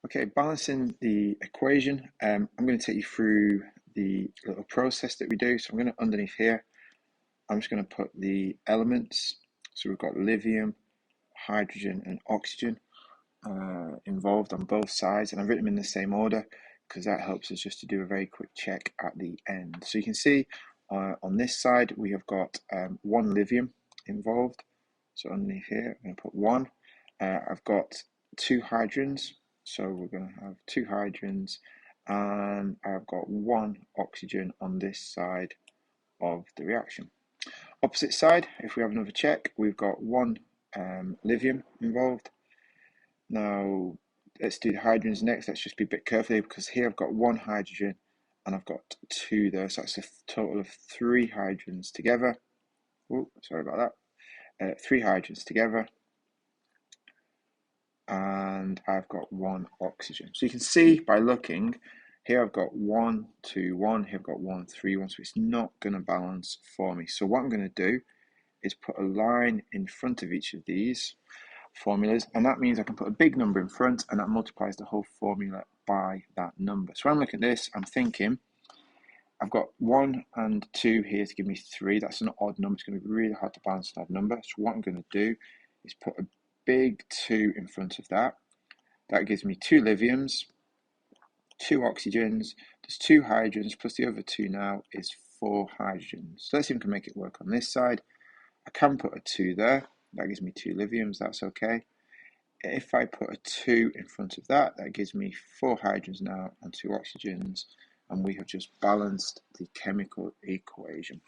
Okay, balancing the equation. I'm going to take you through the little process that we do. So I'm going to, underneath here, I'm just going to put the elements. So we've got lithium, hydrogen, and oxygen involved on both sides. And I've written them in the same order because that helps us just to do a very quick check at the end. So you can see on this side, we have got one lithium involved. So underneath here, I'm going to put one. I've got two hydrogens. So we're going to have two hydrogens, and I've got one oxygen on this side of the reaction. Opposite side, if we have another check, we've got one lithium involved. Now, let's do the hydrogens next. Let's just be a bit careful here because here I've got one hydrogen and I've got two there. So that's a total of three hydrogens together. Oh, sorry about that. Three hydrogens together. And I've got one oxygen. So you can see by looking, here I've got 1, 2, 1, here I've got 1, 3, 1, so it's not going to balance for me. So what I'm going to do is put a line in front of each of these formulas, and that means I can put a big number in front, and that multiplies the whole formula by that number. So when I'm looking at this, I'm thinking, I've got 1 and 2 here to give me 3. That's an odd number. It's going to be really hard to balance an odd number. So what I'm going to do is put a big 2 in front of that. That gives me two lithiums, two oxygens, there's two hydrogens, plus the other two now is four hydrogens. So let's see if we can make it work on this side. I can put a 2 there. That gives me two lithiums, that's okay. If I put a 2 in front of that, that gives me four hydrogens now and two oxygens, and we have just balanced the chemical equation.